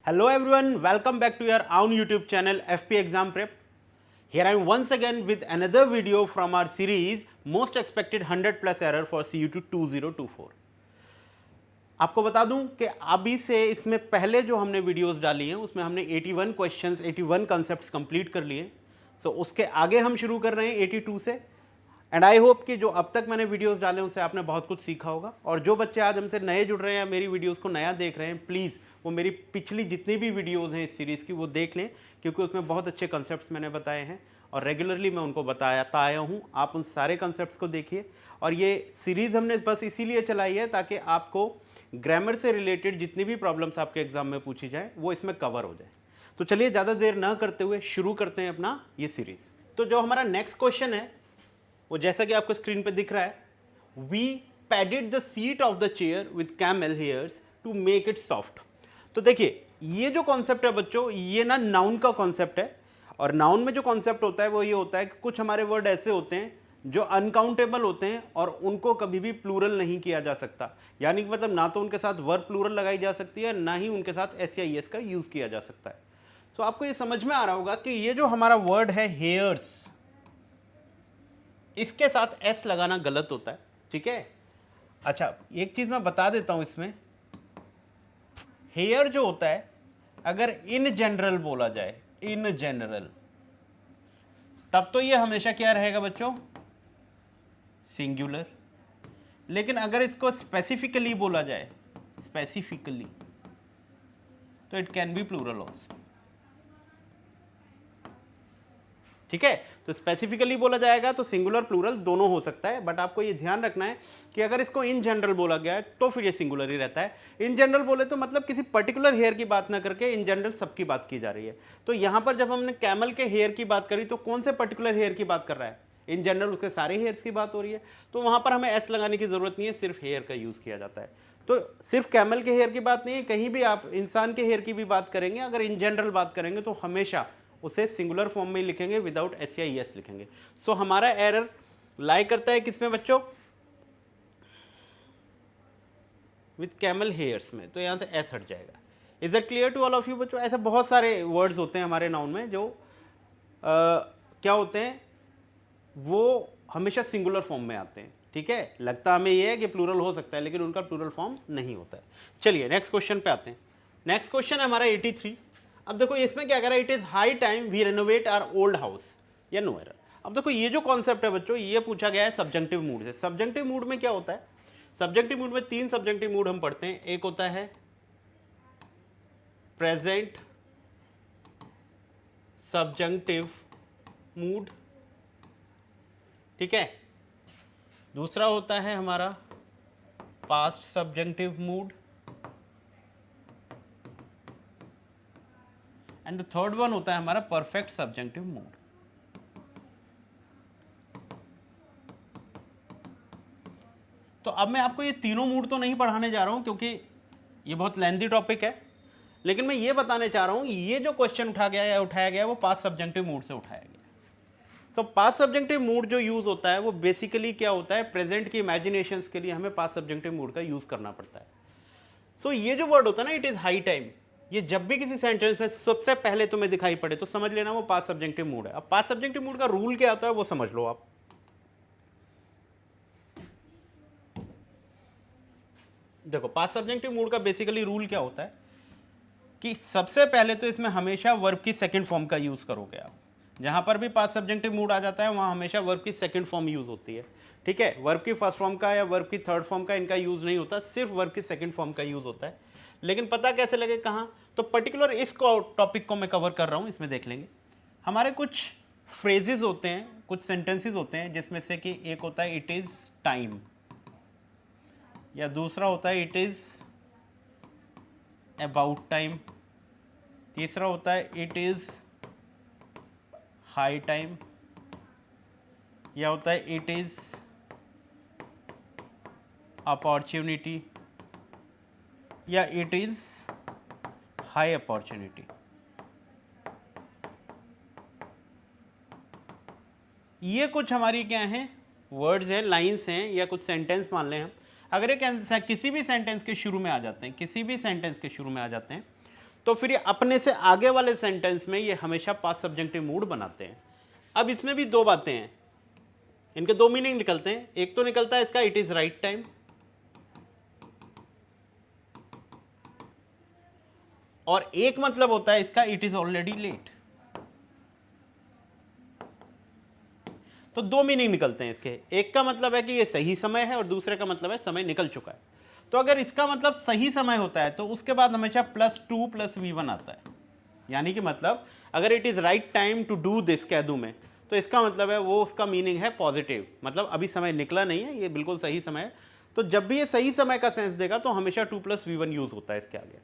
Hello everyone, welcome back to your own YouTube channel FP Exam Prep. Here I am once again with another video from our series Most Expected 100 Plus Error for CU2 2024. आपको बता दूं कि अभी से इसमें पहले जो हमने वीडियोस डाली हैं उसमें हमने 81 क्वेश्चंस 81 कॉन्सेप्ट्स कंप्लीट कर लिए। सो उसके आगे हम शुरू कर रहे हैं 82 से। एंड आई होप कि जो अब तक मैंने वीडियोस डाले उनसे आपने बहुत कुछ सीखा होगा। और जो बच्चे आज हमसे नए जुड़ रहे हैं या मेरी वीडियोस को नया देख रहे हैं, प्लीज़ वो मेरी पिछली जितनी भी वीडियोस हैं इस सीरीज़ की वो देख लें, क्योंकि उसमें बहुत अच्छे कंसेप्ट्स मैंने बताए हैं और रेगुलरली मैं उनको बताता आया हूँ। आप उन सारे कंसेप्ट्स को देखिए। और ये सीरीज़ हमने बस इसीलिए चलाई है ताकि आपको ग्रामर से रिलेटेड जितनी भी प्रॉब्लम्स आपके एग्जाम में पूछी जाए वो इसमें कवर हो जाए। तो चलिए ज़्यादा देर ना करते हुए शुरू करते हैं अपना ये सीरीज़। तो जो हमारा नेक्स्ट क्वेश्चन है वो जैसा कि आपको स्क्रीन पे दिख रहा है, we padded the seat of the chair with camel hairs to make it soft. तो देखिए ये जो कॉन्सेप्ट है बच्चों, ये ना नाउन का कॉन्सेप्ट है। और नाउन में जो कॉन्सेप्ट होता है वो ये होता है कि कुछ हमारे वर्ड ऐसे होते हैं जो अनकाउंटेबल होते हैं और उनको कभी भी प्लूरल नहीं किया जा सकता। यानी कि मतलब ना तो उनके साथ वर्ब प्लूरल लगाई जा सकती है, ना ही उनके साथ एस या एस का यूज किया जा सकता है। तो आपको ये समझ में आ रहा होगा कि ये जो हमारा वर्ड है हेयर्स, इसके साथ एस लगाना गलत होता है। ठीक है, अच्छा एक चीज मैं बता देता हूं, इसमें हेयर जो होता है अगर इन जनरल बोला जाए, इन जनरल, तब तो ये हमेशा क्या रहेगा बच्चों, सिंगुलर। लेकिन अगर इसको स्पेसिफिकली बोला जाए, स्पेसिफिकली, तो it can be plural also. ठीक है, तो स्पेसिफिकली बोला जाएगा तो सिंगुलर प्लूरल दोनों हो सकता है। बट आपको ये ध्यान रखना है कि अगर इसको इन जनरल बोला गया है तो फिर ये सिंगुलर ही रहता है। इन जनरल बोले तो मतलब किसी पर्टिकुलर हेयर की बात ना करके इन जनरल सबकी बात की जा रही है। तो यहां पर जब हमने कैमल के हेयर की बात करी तो कौन से पर्टिकुलर हेयर की बात कर रहा है, इन जनरल उसके सारे हेयर्स की बात हो रही है। तो वहां पर हमें एस लगाने की जरूरत नहीं है, सिर्फ हेयर का यूज किया जाता है। तो सिर्फ कैमल के हेयर की बात नहीं है, कहीं भी आप इंसान के हेयर की भी बात करेंगे, अगर इन जनरल बात करेंगे तो हमेशा उसे सिंगुलर फॉर्म में लिखेंगे, विदाउट एस या एस लिखेंगे। सो हमारा एरर लाई करता है किसमें बच्चों, विथ कैमल हेयर्स में। तो यहां से एस हट जाएगा। Is it clear to all of you बच्चों? ऐसे बहुत सारे वर्ड्स होते हैं हमारे नाउन में जो क्या होते हैं, वो हमेशा सिंगुलर फॉर्म में आते हैं। ठीक है, लगता हमें ये है कि प्लूरल हो सकता है लेकिन उनका प्लूरल फॉर्म नहीं होता है। चलिए नेक्स्ट क्वेश्चन पे आते हैं। नेक्स्ट क्वेश्चन है हमारा 83। अब देखो इसमें क्या कह रहा है, it is high time we renovate our old house, या नो एरर। अब देखो ये जो कॉन्सेप्ट है बच्चों, ये पूछा गया है सब्जेक्टिव मूड से। सब्जेक्टिव मूड में क्या होता है, सब्जेक्टिव मूड में तीन सब्जेक्टिव मूड हम पढ़ते हैं। एक होता है प्रेजेंट सब्जेक्टिव मूड, ठीक है। दूसरा होता है हमारा past subjective mood, and the third one होता है हमारा परफेक्ट सब्जेक्टिव मूड। तो अब मैं आपको ये तीनों मूड तो नहीं पढ़ाने जा रहा हूं क्योंकि ये बहुत लेंथी टॉपिक है, लेकिन मैं ये बताने चाह रहा हूं ये जो क्वेश्चन उठाया गया वो पास्ट सब्जेक्टिव मूड से उठाया गया। तो पास्ट सब्जेक्टिव मूड जो यूज होता है वो बेसिकली क्या होता है, प्रेजेंट की इमेजिनेशंस के लिए हमें पास्ट सब्जेक्टिव मूड का यूज करना पड़ता है। सो ये जो वर्ड होता है ना, इट इज हाई टाइम, ये जब भी किसी सेंटेंस में सबसे पहले तुम्हें दिखाई पड़े तो समझ लेना वो पास्ट सब्जेक्टिव मूड है। अब पास्ट सब्जेक्टिव मूड का रूल क्या होता है वो समझ लो आप। देखो पास्ट सब्जेक्टिव मूड का बेसिकली रूल क्या होता है कि सबसे पहले तो इसमें हमेशा वर्ब की सेकंड फॉर्म का यूज करोगे आप। जहां पर भी पास्ट सब्जेक्टिव मूड आ जाता है वहां हमेशा वर्ब की सेकंड फॉर्म यूज होती है। ठीक है, वर्ब की फर्स्ट फॉर्म का या वर्ब की थर्ड फॉर्म का इनका यूज नहीं होता, सिर्फ वर्ब की सेकंड फॉर्म का यूज होता है। लेकिन पता कैसे लगे कहां, तो पर्टिकुलर इस टॉपिक को मैं कवर कर रहा हूं, इसमें देख लेंगे। हमारे कुछ फ्रेजेस होते हैं, कुछ सेंटेंसेस होते हैं जिसमें से कि एक होता है इट इज टाइम, या दूसरा होता है इट इज अबाउट टाइम, तीसरा होता है इट इज हाई टाइम, या होता है इट इज अपॉर्चुनिटी, या इट इज हाई अपॉर्चुनिटी। ये कुछ हमारी क्या हैं, वर्ड्स हैं, लाइंस हैं, या कुछ सेंटेंस मान लें हम। अगर ये किसी भी सेंटेंस के शुरू में आ जाते हैं, किसी भी सेंटेंस के शुरू में आ जाते हैं, तो फिर ये अपने से आगे वाले सेंटेंस में ये हमेशा पास्ट सब्जेक्टिव मूड बनाते हैं। अब इसमें भी दो बातें हैं, इनके दो मीनिंग निकलते हैं। एक तो निकलता है इसका इट इज राइट टाइम, और एक मतलब होता है इसका इट इज ऑलरेडी लेट। तो दो मीनिंग निकलते हैं इसके। एक का मतलब है कि ये सही समय है और दूसरे का मतलब है समय निकल चुका है। तो अगर इसका मतलब सही समय होता है तो उसके बाद हमेशा +2 + V1 आता है। यानी कि मतलब अगर it is right time to do this कह दूं मैं, तो इसका मतलब है वो उसका मीनिंग है पॉजिटिव, मतलब अभी समय निकला नहीं है, ये बिल्कुल सही समय है। तो जब भी ये सही समय का सेंस देगा तो हमेशा 2 + V1 यूज होता है इसके आगे।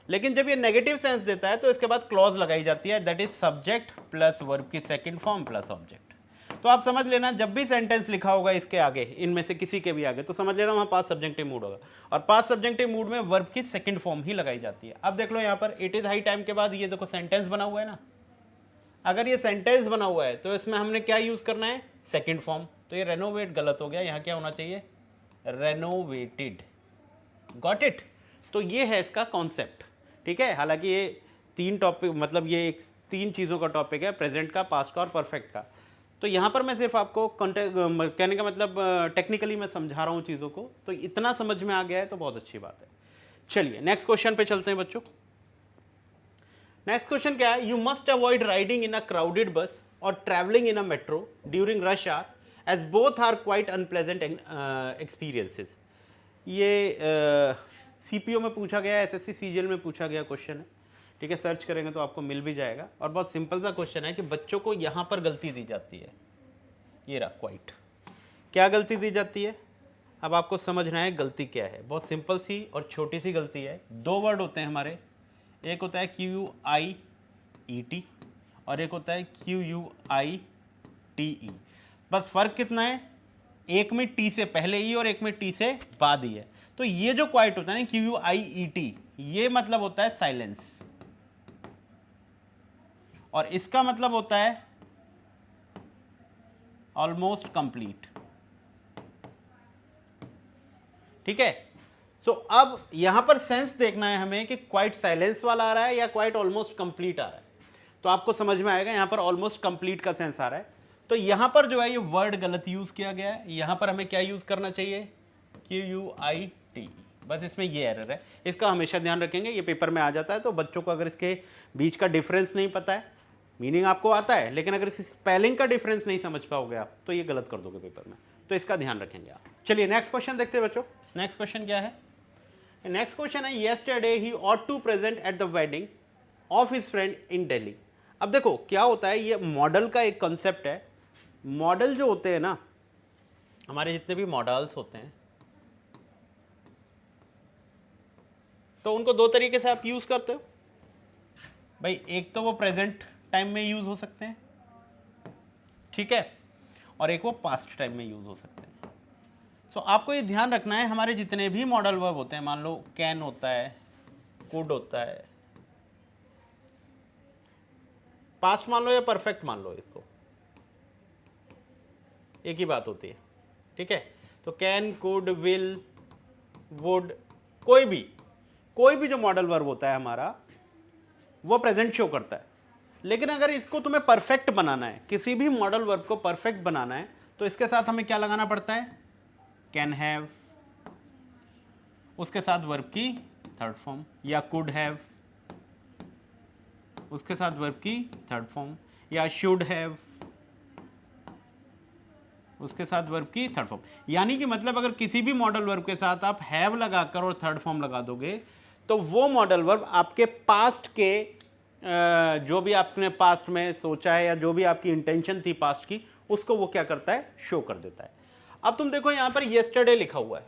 लेकिन जब ये नेगेटिव सेंस देता है तो इसके बाद क्लॉज लगाई जाती है, that is subject plus verb की सेकंड फॉर्म प्लस ऑब्जेक्ट। तो आप समझ लेना जब भी सेंटेंस लिखा होगा इसके आगे, इनमें से किसी के भी आगे, तो समझ लेना वहाँ पास्ट सब्जेक्टिव मूड होगा, और पास्ट सब्जेक्टिव मूड में वर्ब की सेकंड फॉर्म ही लगाई जाती है। अब देख लो यहाँ पर इट इज हाई टाइम के बाद ये देखो सेंटेंस बना हुआ है ना। अगर ये सेंटेंस बना हुआ है तो इसमें हमने क्या यूज करना है, सेकंड फॉर्म। तो ये रेनोवेट गलत हो गया, यहाँ क्या होना चाहिए, रेनोवेटेड। Got it. तो ये है इसका कॉन्सेप्ट, ठीक है। हालांकि ये तीन टॉपिक, मतलब ये तीन चीज़ों का टॉपिक है, प्रेजेंट का, पास्ट का और परफेक्ट का। तो यहाँ पर मैं सिर्फ आपको कहने का मतलब टेक्निकली मैं समझा रहा हूँ चीज़ों को, तो इतना समझ में आ गया है तो बहुत अच्छी बात है। चलिए नेक्स्ट क्वेश्चन पे चलते हैं बच्चों। नेक्स्ट क्वेश्चन क्या है, you must avoid riding in a crowded bus और travelling in a metro during rush hour as both are quite unpleasant experiences. ये सीपीओ में पूछा गया है, एसएससी सीजीएल में पूछा गया क्वेश्चन है, ठीक है। सर्च करेंगे तो आपको मिल भी जाएगा, और बहुत सिंपल सा क्वेश्चन है कि बच्चों को यहाँ पर गलती दी जाती है। ये रहा क्वाइट, क्या गलती दी जाती है, अब आपको समझना है गलती क्या है। बहुत सिंपल सी और छोटी सी गलती है। दो वर्ड होते हैं हमारे, एक होता है QUIET और एक होता है QUITE। बस फर्क कितना है, एक में टी से पहले ई और एक में टी से बाद ई है। तो ये जो क्वाइट होता है ना QUIET, ये मतलब होता है साइलेंस, और इसका मतलब होता है ऑलमोस्ट कंप्लीट, ठीक है। सो अब यहां पर सेंस देखना है हमें कि क्वाइट साइलेंस वाला आ रहा है या क्वाइट ऑलमोस्ट कंप्लीट आ रहा है। तो आपको समझ में आएगा यहां पर ऑलमोस्ट कंप्लीट का सेंस आ रहा है। तो यहां पर जो है ये वर्ड गलत यूज किया गया है, यहां पर हमें क्या यूज करना चाहिए, QUITE। बस इसमें ये एरर है, इसका हमेशा ध्यान रखेंगे, ये पेपर में आ जाता है। तो बच्चों को अगर इसके बीच का डिफरेंस नहीं पता है, मीनिंग आपको आता है लेकिन अगर इस स्पेलिंग का डिफरेंस नहीं समझ पाओगे आप, तो ये गलत कर दोगे पेपर में, तो इसका ध्यान रखेंगे आप। चलिए नेक्स्ट क्वेश्चन देखते हैं बच्चों। नेक्स्ट क्वेश्चन क्या है, नेक्स्ट क्वेश्चन है yesterday he ought to present at the wedding of his friend in Delhi. अब देखो क्या होता है, ये मॉडल का एक कंसेप्ट है। मॉडल जो होते हैं ना, हमारे जितने भी मॉडल्स होते हैं, तो उनको दो तरीके से आप यूज करते हो भाई। एक तो वो प्रेजेंट टाइम में यूज हो सकते हैं, ठीक है, और एक वो पास्ट टाइम में यूज हो सकते हैं। सो आपको ये ध्यान रखना है, हमारे जितने भी मॉडल वर्ब होते हैं, मान लो कैन होता है, कुड होता है, पास्ट मान लो या परफेक्ट मान लो, इसको एक ही बात होती है, ठीक है। तो कैन, कुड, विल, वुड, कोई भी जो मॉडल वर्ब होता है हमारा, वो प्रेजेंट शो करता है। लेकिन अगर इसको तुम्हें परफेक्ट बनाना है, किसी भी मॉडल वर्ब को परफेक्ट बनाना है, तो इसके साथ हमें क्या लगाना पड़ता है, कैन हैव, उसके साथ वर्ब की थर्ड फॉर्म, या कुड हैव, उसके साथ वर्ब की थर्ड फॉर्म, या शुड हैव, उसके साथ वर्ब की थर्ड फॉर्म। यानी कि मतलब अगर किसी भी मॉडल वर्ब के साथ आप हैव लगाकर और थर्ड फॉर्म लगा दोगे, तो वो मॉडल वर्ब आपके पास्ट के जो भी आपने पास्ट में सोचा है या जो भी आपकी इंटेंशन थी पास्ट की, उसको वो क्या करता है, शो कर देता है। अब तुम देखो यहां पर येस्टरडे लिखा हुआ है।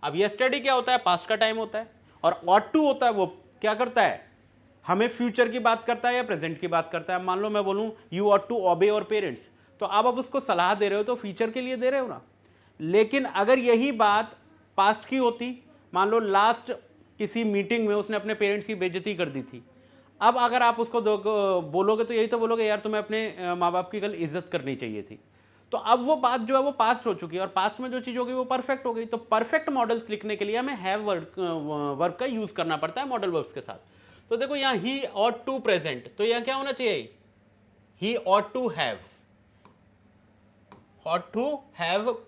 अब येस्टरडे क्या होता है, पास्ट का टाइम होता है, और ऑट टू होता है, वो क्या करता है, हमें फ्यूचर की बात करता है या प्रेजेंट की बात करता है। मान लो मैं बोलूं you ought to obey your parents, तो अब आप उसको सलाह दे रहे हो तो फ्यूचर के लिए दे रहे हो ना। लेकिन अगर यही बात पास्ट की होती, मान लो लास्ट किसी मीटिंग में उसने अपने पेरेंट्स की बेइज्जती कर दी थी, अब अगर आप उसको बोलोगे तो यही तो बोलोगे, यार तुम्हें अपने माँ बाप की कल इज्जत करनी चाहिए थी। तो अब वो बात जो है वो पास्ट हो चुकी है, और पास्ट में जो चीज़ होगी वो परफेक्ट हो गई। तो परफेक्ट मॉडल्स लिखने के लिए हमें हैव वर्ब का यूज़ करना पड़ता है मॉडल वर्ब्स के साथ। तो देखो यहाँ ही ought to प्रेजेंट, तो यहाँ क्या होना चाहिए, ही ought to have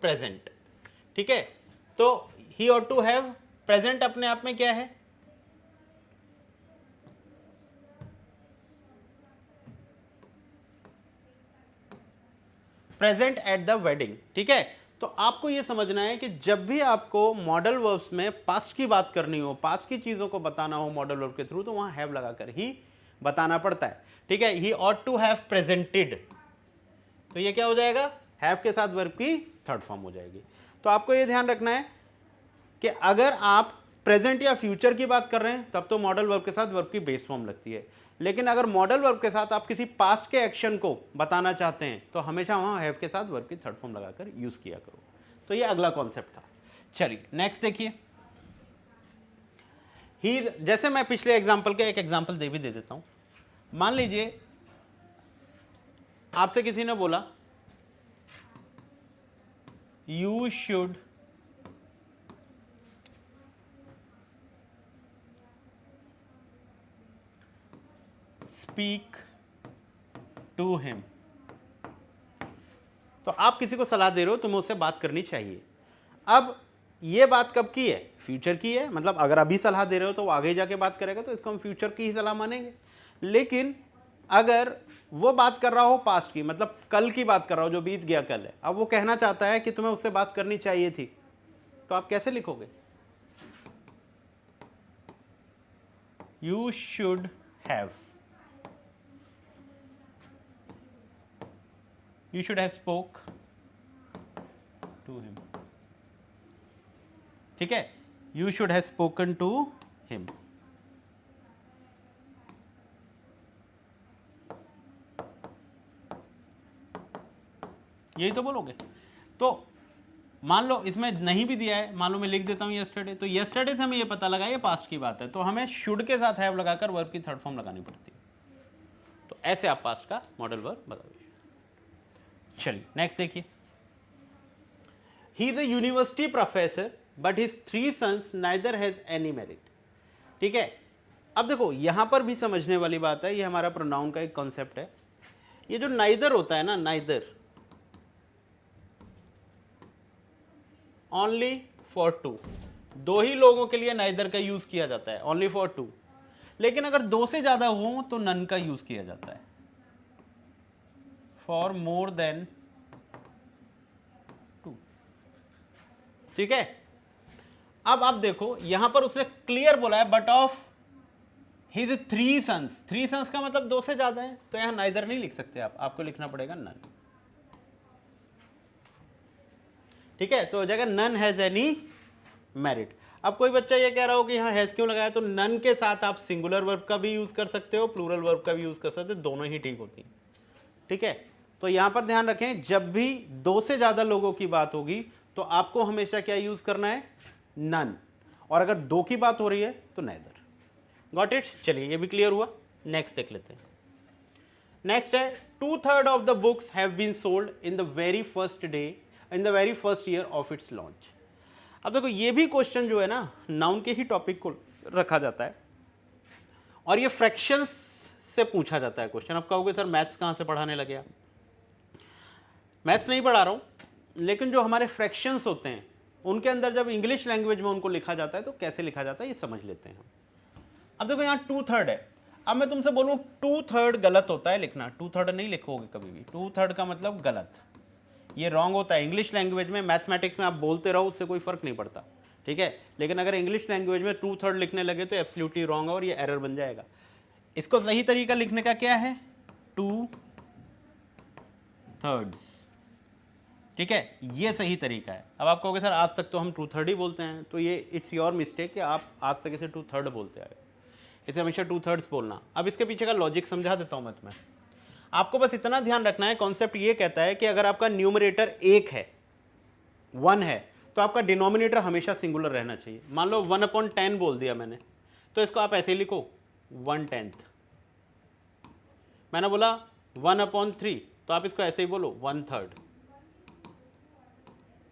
प्रेजेंट। ठीक है, तो ही ought to have प्रेजेंट अपने आप में क्या है, प्रेजेंट एट द वेडिंग। ठीक है, तो आपको यह समझना है कि जब भी आपको मॉडल वर्ब्स में पास्ट की बात करनी हो, पास्ट की चीजों को बताना हो मॉडल वर्ब के थ्रू, तो वहां हैव लगाकर ही बताना पड़ता है। ठीक है, he ought to have presented, तो ये क्या हो जाएगा, हैव के साथ वर्ब की थर्ड फॉर्म हो जाएगी। तो आपको यह ध्यान रखना है कि अगर आप प्रेजेंट या फ्यूचर की बात कर रहे हैं तब तो मॉडल वर्ब के साथ वर्ब की बेस फॉर्म लगती है, लेकिन अगर मॉडल वर्ब के साथ आप किसी पास्ट के एक्शन को बताना चाहते हैं तो हमेशा वहां हैव के साथ वर्ब की थर्ड फॉर्म लगाकर यूज किया करो। तो ये अगला कॉन्सेप्ट था। चलिए नेक्स्ट देखिए, ही, जैसे मैं पिछले एग्जांपल का एक एग्जांपल दे देता हूं। मान लीजिए आपसे किसी ने बोला you should speak to him, तो आप किसी को सलाह दे रहे हो, तुम्हें उससे बात करनी चाहिए। अब ये बात कब की है, फ्यूचर की है, मतलब अगर अभी सलाह दे रहे हो तो वो आगे जाके बात करेगा, तो इसको हम फ्यूचर की ही सलाह मानेंगे। लेकिन अगर वो बात कर रहा हो पास्ट की, मतलब कल की बात कर रहा हो, जो बीत गया कल है, अब वो कहना चाहता है कि तुम्हें उससे बात करनी चाहिए थी, तो आप कैसे लिखोगे, you should have, you should have spoke to him। ठीक है, you should have spoken to him। यही तो बोलोगे। तो मान लो इसमें नहीं भी दिया है, मान लो मैं लिख देता हूं yesterday, तो yesterday से हमें ये पता लगा ये पास्ट की बात है, तो हमें should के साथ have लगाकर वर्ब की थर्ड फॉर्म लगानी पड़ती है। तो ऐसे आप पास्ट का मॉडल वर्ब बताओगे। चलिए नेक्स्ट देखिए, he is a university professor but his 3 sons neither has any merit. ठीक है, अब देखो यहां पर भी समझने वाली बात है, ये हमारा प्रोनाउन का एक कॉन्सेप्ट है। ये जो नाइदर होता है ना, नाइदर ओनली फॉर 2, 2 ही लोगों के लिए नाइदर का यूज किया जाता है, ओनली फॉर 2। लेकिन अगर 2 से ज्यादा हो तो नन का यूज किया जाता है, फॉर मोर देन 2। ठीक है, अब आप देखो यहां पर उसने क्लियर बोला है but of his 3 sons. 3 sons का मतलब 2 से ज्यादा है, तो यहां नाइदर नहीं लिख सकते आप, आपको लिखना पड़ेगा नन। ठीक है, तो हो जाएगा नन हैज एनी मेरिट। अब कोई बच्चा ये कह रहा हो कि यहां हैज क्यों लगाया, तो नन के साथ आप सिंगुलर वर्ब का भी यूज कर सकते हो, प्लूरल वर्ब का भी यूज कर सकते हो, दोनों ही ठीक होती हैं। ठीक है, तो यहां पर ध्यान रखें, जब भी 2 से ज्यादा लोगों की बात होगी तो आपको हमेशा क्या यूज करना है, नन, और अगर 2 की बात हो रही है तो नाइदर। Got it. चलिए ये भी क्लियर हुआ। नेक्स्ट देख लेते हैं। नेक्स्ट है 2/3 of the books have been sold in the very first day in the very first year of its launch. अब देखो ये भी क्वेश्चन जो है ना, नाउन के ही टॉपिक को रखा जाता है और ये फ्रैक्शंस से पूछा जाता है क्वेश्चन। अब कहोगे सर मैथ्स कहाँ से पढ़ाने लगे आप? मैथ्स नहीं पढ़ा रहा हूँ, लेकिन जो हमारे फ्रैक्शंस होते हैं उनके अंदर जब इंग्लिश लैंग्वेज में उनको लिखा जाता है तो कैसे लिखा जाता है ये समझ लेते हैं हम। अब देखो यहाँ 2/3 है, अब मैं तुमसे बोलूँ 2/3 गलत होता है लिखना, 2/3 नहीं लिखोगे कभी भी, 2/3 का मतलब गलत, ये रॉन्ग होता है। इंग्लिश लैंग्वेज में, मैथमेटिक्स में आप बोलते रहो उससे कोई फर्क नहीं पड़ता, ठीक है, लेकिन अगर इंग्लिश लैंग्वेज में 2/3 लिखने लगे तो एब्सोल्युटली रॉन्ग है और ये एरर बन जाएगा। इसको सही तरीका लिखने का क्या है, 2/3, ठीक है, ये सही तरीका है। अब आप कहोगे सर आज तक तो हम 2/3 ही बोलते हैं, तो ये इट्स योर मिस्टेक कि आप आज तक इसे 2/3 बोलते आए, इसे हमेशा 2/3 बोलना। अब इसके पीछे का लॉजिक समझा देता हूं मैं तुम्हें। आपको बस इतना ध्यान रखना है, कॉन्सेप्ट ये कहता है कि अगर आपका न्यूमरेटर 1 है, 1 है, तो आपका डिनोमिनेटर हमेशा सिंगुलर रहना चाहिए। मान लो 1/10 बोल दिया मैंने, तो इसको आप ऐसे ही लिखो 1/10। मैंने बोला 1/3, तो आप इसको ऐसे ही बोलो 1/3,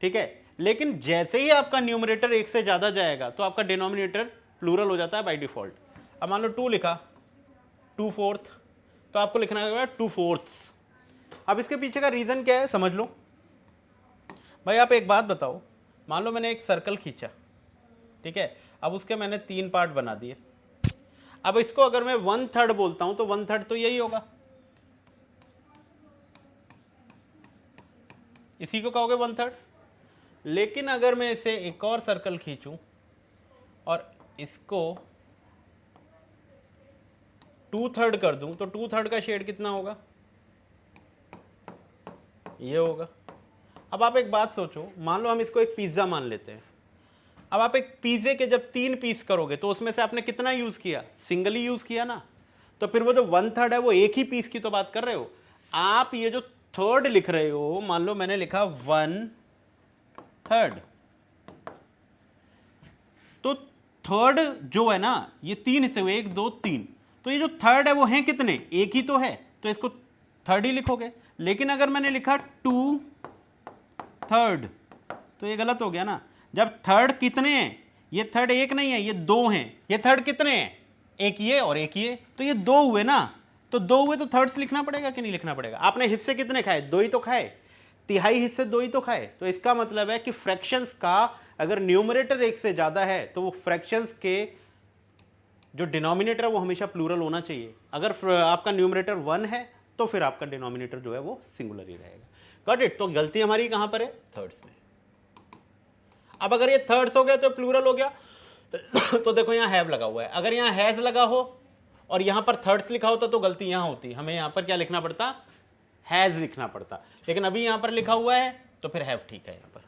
ठीक है। लेकिन जैसे ही आपका न्यूमरेटर 1 से ज्यादा जाएगा तो आपका डिनोमिनेटर प्लूरल हो जाता है बाय डिफॉल्ट। अब मान लो 2 लिखा, 2/4, तो आपको लिखना होगा 2/4। अब इसके पीछे का रीज़न क्या है समझ लो। भाई आप एक बात बताओ, मान लो मैंने एक सर्कल खींचा, ठीक है, अब उसके मैंने 3 पार्ट बना दिए। अब इसको अगर मैं 1/3 बोलता हूं तो 1/3 तो यही होगा, इसी को कहोगे 1/3। लेकिन अगर मैं इसे एक और सर्कल खींचूं और इसको 2/3 कर दूं तो 2/3 का शेड कितना होगा, ये होगा। अब आप एक बात सोचो, मान लो हम इसको एक पिज्ज़ा मान लेते हैं। अब आप एक पिज़्ज़े के जब 3 पीस करोगे तो उसमें से आपने कितना यूज़ किया, सिंगल ही यूज़ किया ना, तो फिर वो जो 1/3 है वो एक ही पीस की तो बात कर रहे हो। आप ये जो थर्ड लिख रहे हो, मान लो मैंने लिखा 1/3, तो थर्ड जो है ना, ये 3 हिस्से हुए, 1 2 3, तो ये जो थर्ड है वो है कितने, एक ही तो है, तो इसको थर्ड ही लिखोगे। लेकिन अगर मैंने लिखा 2/3 तो ये गलत हो गया ना। जब थर्ड कितने हैं, ये थर्ड एक नहीं है, ये 2 हैं। ये थर्ड कितने हैं, एक ये और एक ये, तो ये 2 हुए ना, तो 2 हुए तो थर्ड्स लिखना पड़ेगा कि नहीं लिखना पड़ेगा। आपने हिस्से कितने खाए, 2 ही तो खाए, तिहाई हिस्से 2 ही तो खाए। तो इसका मतलब है कि फ्रैक्शंस का अगर न्यूमरेटर एक से ज्यादा है तो वो फ्रैक्शंस के जो डिनोमिनेटर है वो हमेशा प्लूरल होना चाहिए। अगर आपका न्यूमरेटर 1 है तो फिर आपका डिनोमिनेटर जो है वो सिंगुलर ही रहेगा। Got it. तो गलती हमारी कहां पर है, थर्ड्स में। अब अगर ये थर्ड्स हो गया तो प्लूरल हो गया तो देखो यहां हैव लगा हुआ है, अगर यहां हैज लगा हो और यहां पर थर्ड्स लिखा होता तो गलती यहां होती, हमें यहां पर क्या लिखना पड़ता, हैज लिखना पड़ता। लेकिन अभी यहां पर लिखा हुआ है तो फिर हैव ठीक है यहां पर।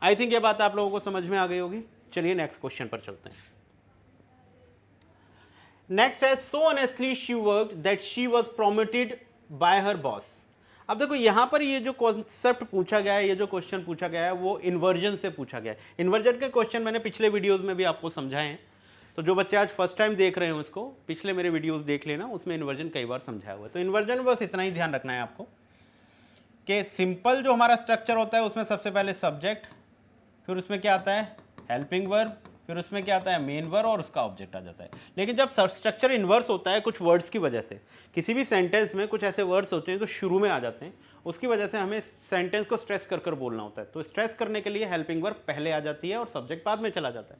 आई थिंक ये बात आप लोगों को समझ में आ गई होगी। चलिए नेक्स्ट क्वेश्चन पर चलते हैं। नेक्स्ट है, so honestly she worked that she was promoted by her boss. अब देखो यहां पर ये जो कॉन्सेप्ट पूछा गया है, ये जो क्वेश्चन पूछा गया है वो इन्वर्जन से पूछा गया है। इन्वर्जन के क्वेश्चन मैंने पिछले वीडियोस में भी आपको समझाए हैं, तो जो बच्चे आज फर्स्ट टाइम देख रहे हैं उसको पिछले मेरे वीडियोस देख लेना, उसमें इन्वर्जन कई बार समझाया हुआ है। तो इन्वर्जन बस इतना ही ध्यान रखना है आपको कि सिंपल जो हमारा स्ट्रक्चर होता है उसमें सबसे पहले सब्जेक्ट, फिर उसमें क्या आता है हेल्पिंग वर्ब, फिर उसमें क्या आता है मेन वर्ब और उसका ऑब्जेक्ट आ जाता है। लेकिन जब स्ट्रक्चर इन्वर्स होता है कुछ वर्ड्स की वजह से, किसी भी सेंटेंस में कुछ ऐसे वर्ड्स होते हैं जो शुरू में आ जाते हैं, उसकी वजह से हमें सेंटेंस को स्ट्रेस कर कर बोलना होता है। तो स्ट्रेस करने के लिए हेल्पिंग वर्ब पहले आ जाती है और सब्जेक्ट बाद में चला जाता है।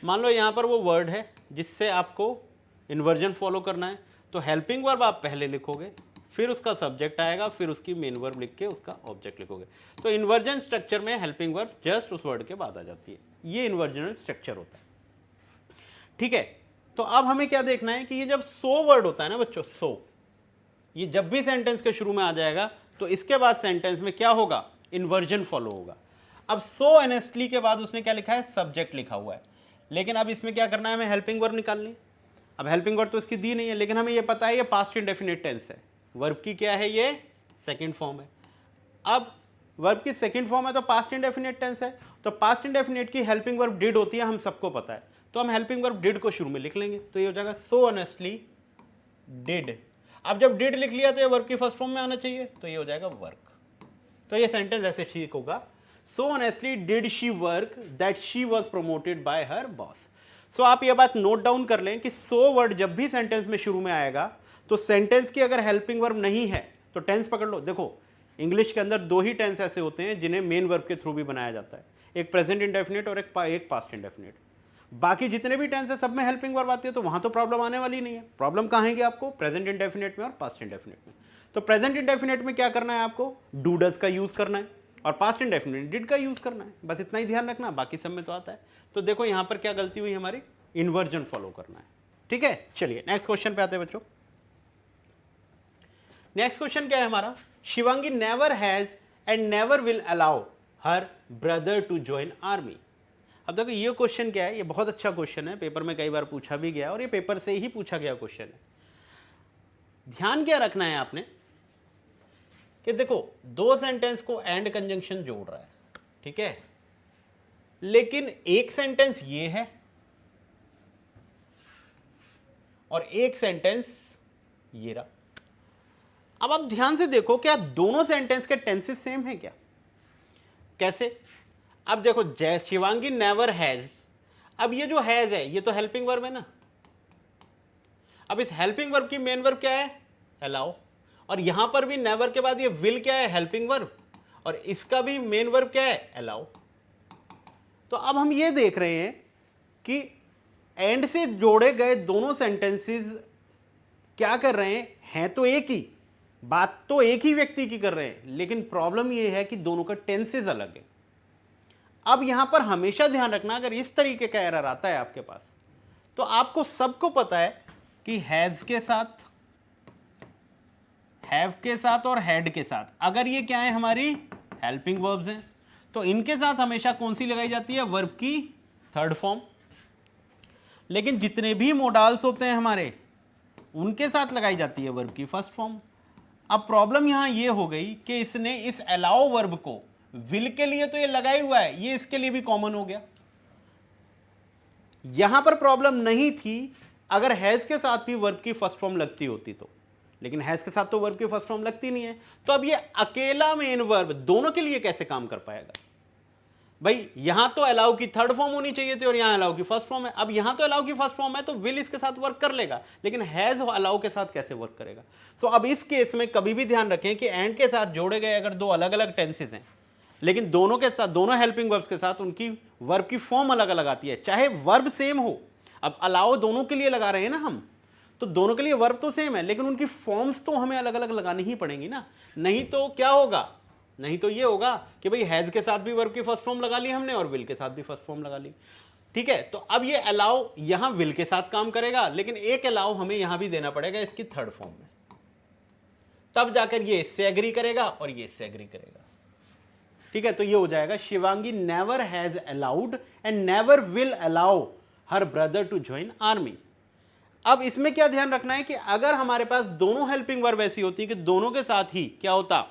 मान लो यहाँ पर वो वर्ड है जिससे आपको इन्वर्जन फॉलो करना है, तो हेल्पिंग वर्ब आप पहले लिखोगे, फिर उसका सब्जेक्ट आएगा, फिर उसकी मेन वर्ब लिख के उसका ऑब्जेक्ट लिखोगे। तो इन्वर्जन स्ट्रक्चर में हेल्पिंग वर्ब जस्ट उस वर्ड के बाद आ जाती है। ये इन्वर्जनल स्ट्रक्चर होता है, ठीक है। तो अब हमें क्या देखना है कि ये जब सो वर्ड होता है ना बच्चों, सो, ये जब भी सेंटेंस के शुरू में आ जाएगा तो इसके बाद सेंटेंस में क्या होगा, इन्वर्जन फॉलो होगा। अब सो ऑनेस्टली के बाद उसने क्या लिखा है, सब्जेक्ट लिखा हुआ है, लेकिन अब इसमें क्या करना है, हमें हेल्पिंग वर्ब निकालनी। अब हेल्पिंग वर्ब तो इसकी दी नहीं है, लेकिन हमें ये पता है ये पास्ट इंडेफिनिट टेंस है, वर्ब की क्या है, ये सेकंड फॉर्म है। अब वर्ब की सेकंड फॉर्म है तो पास्ट इंडेफिनिट टेंस है, तो पास्ट इंडेफिनिट की हेल्पिंग वर्ब डिड होती है, हम सबको पता है, तो हम हेल्पिंग वर्ब डिड को शुरू में लिख लेंगे, तो ये हो जाएगा सो ऑनेस्टली डिड। अब जब डिड लिख लिया तो ये वर्ब की फर्स्ट फॉर्म में आना चाहिए, तो ये हो जाएगा वर्क। तो ये सेंटेंस ऐसे ठीक होगा, so honestly did she work that she was promoted by her boss. So आप ये बात नोट डाउन कर लें कि सो वर्ड जब भी सेंटेंस में शुरू में आएगा तो सेंटेंस की अगर हेल्पिंग वर्ब नहीं है तो टेंस पकड़ लो। देखो इंग्लिश के अंदर 2 ही टेंस ऐसे होते हैं जिन्हें मेन वर्ब के थ्रू भी बनाया जाता है, एक प्रेजेंट इंडेफिनिट और एक पास्ट इंडेफिनिट। बाकी जितने भी टेंस है सब में हेल्पिंग वर्ब आती है, तो वहां तो प्रॉब्लम आने वाली नहीं है। प्रॉब्लम कहाँ है आपको, प्रेजेंट इंडेफिनिट में और पास्ट इंडेफिनिट में। तो प्रेजेंट इंडेफिनिट में क्या करना है आपको, डू डज का यूज करना है, और पास्ट इंडेफिनिट डिड का यूज करना है, बस इतना ही ध्यान रखना, बाकी सब में तो आता है। तो देखो यहां पर क्या गलती हुई हमारी, इन्वर्जन फॉलो करना है, ठीक है। चलिए नेक्स्ट क्वेश्चन पे आते हैं बच्चों। नेक्स्ट क्वेश्चन क्या है हमारा, Shivangi never has and never will allow her brother to join army. अब देखो ये क्वेश्चन क्या है, ये बहुत अच्छा क्वेश्चन है, पेपर में कई बार पूछा भी गया और ये पेपर से ही पूछा गया क्वेश्चन है। ध्यान क्या रखना है आपने कि देखो 2 सेंटेंस को एंड कंजंक्शन जोड़ रहा है, ठीक है, लेकिन एक सेंटेंस ये है और एक सेंटेंस ये रहा। अब आप ध्यान से देखो क्या दोनों सेंटेंस के टेंसेस सेम है क्या, कैसे। अब देखो शिवांगी नेवर हैज, अब ये जो हैज है ये तो हेल्पिंग वर्ब है ना, अब इस हेल्पिंग वर्ब की मेन वर्ब क्या है, अलाउ, और यहां पर भी नेवर के बाद ये विल क्या है, हेल्पिंग वर्ब, और इसका भी मेन वर्ब क्या है, अलाउ। तो अब हम ये देख रहे हैं कि एंड से जोड़े गए दोनों सेंटेंसेस क्या कर रहे हैं तो एक ही बात, तो एक ही व्यक्ति की कर रहे हैं, लेकिन प्रॉब्लम ये है कि दोनों का टेंसेस अलग है। अब यहां पर हमेशा ध्यान रखना, अगर इस तरीके का एरर आता है आपके पास, तो आपको सबको पता है कि हैज के साथ, हैव के साथ और हैड के साथ, अगर ये क्या है, हमारी हेल्पिंग वर्ब्स हैं, तो इनके साथ हमेशा कौन सी लगाई जाती है, वर्ब की थर्ड फॉर्म। लेकिन जितने भी मोडाल्स होते हैं हमारे, उनके साथ लगाई जाती है वर्ब की फर्स्ट फॉर्म। अब प्रॉब्लम यहां ये हो गई कि इसने इस अलाउ वर्ब को विल के लिए तो ये लगा ही हुआ है, ये इसके लिए भी कॉमन हो गया। यहां पर प्रॉब्लम नहीं थी अगर हैज के साथ भी वर्ब की फर्स्ट फॉर्म लगती होती तो, लेकिन हैज के साथ तो वर्ब की फर्स्ट फॉर्म लगती नहीं है। तो अब ये अकेला मेन वर्ब दोनों के लिए कैसे काम कर पाएगा? भाई यहां तो अलाउ की थर्ड फॉर्म होनी चाहिए थी और यहां अलाउ की फर्स्ट फॉर्म है। अब यहां तो अलाउ की फर्स्ट फॉर्म है तो विल इसके साथ वर्क कर लेगा, लेकिन हैज अलाउ के साथ कैसे वर्क करेगा? सो अब इस केस में कभी भी ध्यान रखें कि एंड के साथ जोड़े गए अगर दो अलग अलग टेंसेस हैं, लेकिन दोनों के साथ, दोनों हेल्पिंग वर्ब्स के साथ उनकी वर्ब की फॉर्म अलग अलग आती है, चाहे वर्ब सेम हो। अब अलाउ दोनों के लिए लगा रहे हैं ना हम, तो दोनों के लिए वर्ब तो सेम है, लेकिन उनकी फॉर्म्स तो हमें अलग अलग लगानी ही पड़ेंगी ना। नहीं तो क्या होगा, नहीं तो ये होगा कि भाई हैज के साथ भी वर्ब की फर्स्ट फॉर्म लगा ली हमने और विल के साथ भी फर्स्ट फॉर्म लगा ली। ठीक है, तो अब ये अलाउ यहां विल के साथ काम करेगा, लेकिन एक अलाउ हमें यहां भी देना पड़ेगा इसकी थर्ड फॉर्म में, तब जाकर ये इससे एग्री करेगा और ये इससे एग्री करेगा। ठीक है, तो ये हो जाएगा Shivangi never has allowed and never will allow her brother to join army. अब इसमें क्या ध्यान रखना है कि अगर हमारे पास दोनों हेल्पिंग वर्ब ऐसी होती कि दोनों के साथ ही क्या होता,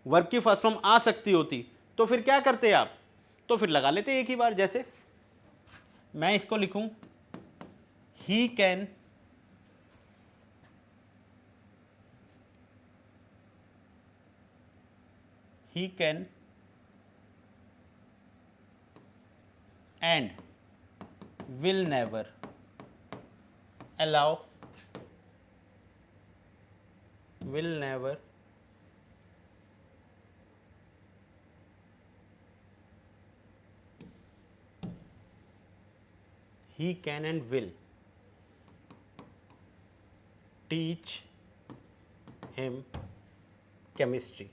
वर्ब की फर्स्ट फॉर्म आ सकती होती, तो फिर क्या करते आप, तो फिर लगा लेते एक ही बार। जैसे मैं इसको लिखूं, he can and will never allow, will never he can and will teach him chemistry।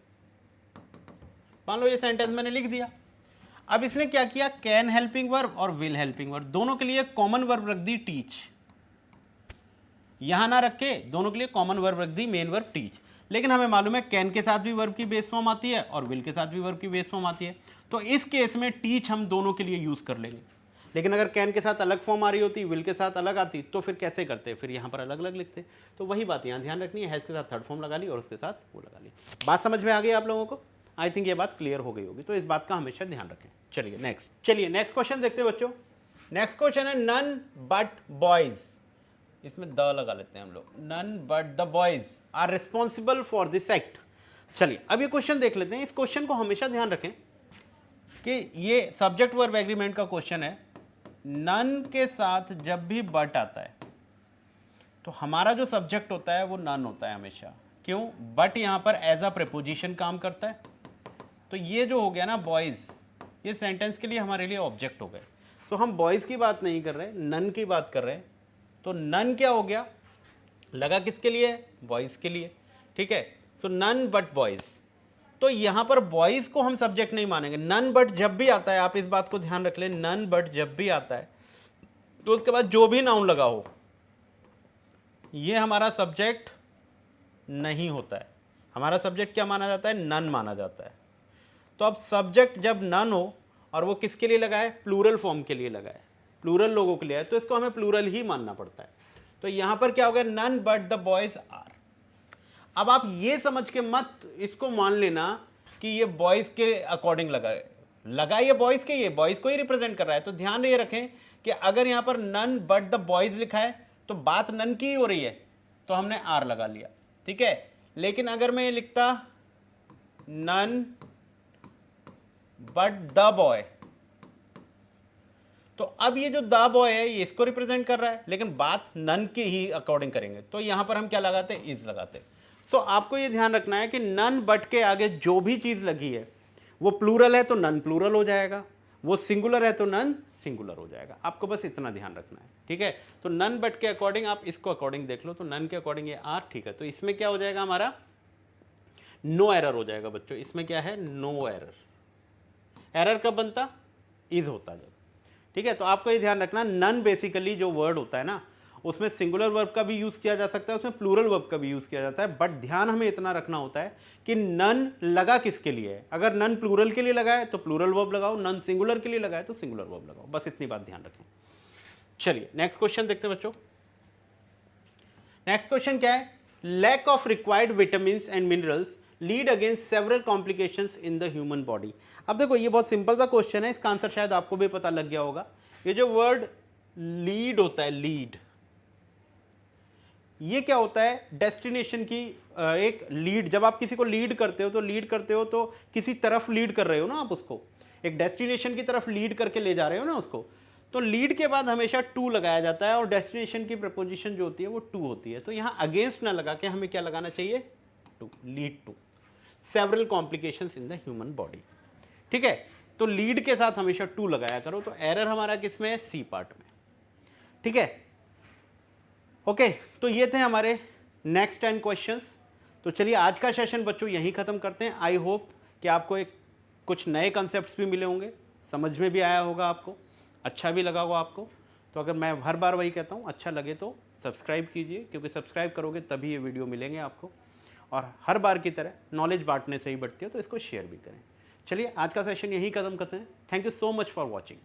मान लो ये सेंटेंस मैंने लिख दिया। अब इसने क्या किया, कैन हेल्पिंग वर्ब और विल हेल्पिंग वर्ब दोनों के लिए कॉमन वर्ब रख दी टीच, यहां ना रखे, दोनों के लिए कॉमन वर्ब रख दी मेन वर्ब टीच। लेकिन हमें मालूम है कैन के साथ भी वर्ब की बेस फॉर्म आती है और विल के साथ भी वर्ब की बेस फॉर्म आती है, तो इस केस में टीच हम दोनों के लिए यूज कर लेंगे। लेकिन अगर कैन के साथ अलग फॉर्म आ रही होती, विल के साथ अलग आती, तो फिर कैसे करते, फिर यहाँ पर अलग अलग लिखते। तो वही बात यहाँ ध्यान रखनी है, हैज के साथ थर्ड फॉर्म लगा ली और उसके साथ वो लगा ली। बात समझ में आ गई आप लोगों को? आई थिंक ये बात क्लियर हो गई होगी, तो इस बात का हमेशा ध्यान रखें। चलिए नेक्स्ट क्वेश्चन देखते हैं बच्चों। नेक्स्ट क्वेश्चन है नन बट बॉयज, इसमें द लगा लेते हैं हम लोग, none but the boys are responsible for this act. चलिए अब ये क्वेश्चन देख लेते हैं। इस क्वेश्चन को हमेशा ध्यान रखें कि ये सब्जेक्ट वर्ब एग्रीमेंट का क्वेश्चन है। नन के साथ जब भी बट आता है तो हमारा जो सब्जेक्ट होता है वो नन होता है हमेशा। क्यों? बट यहां पर एज अ प्रीपोजिशन काम करता है। तो ये जो हो गया ना बॉयज, ये सेंटेंस के लिए हमारे लिए ऑब्जेक्ट हो गए। तो हम बॉयज की बात नहीं कर रहे, नन की बात कर रहे हैं। तो नन क्या हो गया, लगा किसके लिए, बॉयज के लिए। ठीक है, तो नन बट बॉयज, तो यहां पर बॉयज को हम सब्जेक्ट नहीं मानेंगे। नन बट जब भी आता है, आप इस बात को ध्यान रख लें, नन बट जब भी आता है तो उसके बाद जो भी नाउन लगा हो ये हमारा सब्जेक्ट नहीं होता है। हमारा सब्जेक्ट क्या माना जाता है, नन माना जाता है। तो अब सब्जेक्ट जब नन हो और वो किसके लिए लगा है, प्लूरल फॉर्म के लिए लगा है, प्लूरल लोगों के लिए है, तो इसको हमें प्लूरल ही मानना पड़ता है। तो यहां पर क्या हो गया, none but the boys are. अब आप ये समझ के मत इसको मान लेना कि ये बॉयज के अकॉर्डिंग लगा ये बॉयज के, ये बॉयज को ही रिप्रेजेंट कर रहा है। तो ध्यान ये रखें कि अगर यहां पर नन बट द बॉयज लिखा है तो बात नन की ही हो रही है, तो हमने आर लगा लिया। ठीक है, लेकिन अगर मैं ये लिखता नन बट द बॉय, तो अब ये जो द बॉय है ये इसको रिप्रेजेंट कर रहा है, लेकिन बात नन के ही अकॉर्डिंग करेंगे, तो यहां पर हम क्या लगाते हैं, इज लगाते हैं। सो आपको ये ध्यान रखना है कि नन बट के आगे जो भी चीज लगी है वो प्लूरल है तो नन प्लूरल हो जाएगा, वो सिंगुलर है तो नन सिंगुलर हो जाएगा। आपको बस इतना ध्यान रखना है, ठीक है। तो नन बट के अकॉर्डिंग आप इसको अकॉर्डिंग देख लो, तो नन के अकॉर्डिंग ये आर, ठीक है। तो इसमें क्या हो जाएगा, हमारा नो एरर हो जाएगा बच्चों। इसमें क्या है, नो एरर। एरर कब बनता, इज होता जब, ठीक है। तो आपको ये ध्यान रखना, नन बेसिकली जो वर्ड होता है ना, उसमें सिंगुलर वर्ब का भी यूज किया जा सकता है, उसमें प्लूरल वर्ब का भी यूज किया जाता है, बट ध्यान हमें इतना रखना होता है कि नन लगा किसके लिए है। अगर नन प्लूरल के लिए लगा है तो प्लूरल वर्ब लगाओ, नन सिंगुलर के लिए लगा है तो सिंगुलर वर्ब लगाओ, बस इतनी बात ध्यान रखें। चलिए नेक्स्ट क्वेश्चन देखते हैं बच्चों। नेक्स्ट क्वेश्चन क्या है, lack of required vitamin and minerals lead against several complications in the human body. अब देखो ये बहुत सिंपल सा क्वेश्चन है, इसका आंसर शायद आपको भी पता लग गया होगा। ये जो वर्ड लीड होता है, लीड, ये क्या होता है, डेस्टिनेशन की एक लीड। जब आप किसी को लीड करते हो तो लीड करते हो तो किसी तरफ लीड कर रहे हो ना, आप उसको एक डेस्टिनेशन की तरफ लीड करके ले जा रहे हो ना उसको। तो लीड के बाद हमेशा टू लगाया जाता है और डेस्टिनेशन की प्रपोजिशन जो होती है वो टू होती है। तो यहां अगेंस्ट ना लगा के हमें क्या लगाना चाहिए, to, lead to several complications in the human body, ठीक है। तो लीड के साथ हमेशा टू लगाया करो। तो एरर हमारा किसमें है, सी पार्ट में, ठीक है। ओके तो ये थे हमारे नेक्स्ट 10 क्वेश्चंस। तो चलिए आज का सेशन बच्चों यहीं ख़त्म करते हैं। आई होप कि आपको एक कुछ नए कॉन्सेप्ट्स भी मिले होंगे, समझ में भी आया होगा आपको, अच्छा भी लगा होगा आपको। तो अगर मैं हर बार वही कहता हूँ, अच्छा लगे तो सब्सक्राइब कीजिए, क्योंकि सब्सक्राइब करोगे तभी ये वीडियो मिलेंगे आपको। और हर बार की तरह नॉलेज बांटने से ही बढ़ती है, तो इसको शेयर भी करें। चलिए आज का सेशन यहीं ख़त्म करते हैं। Thank you so much for watching.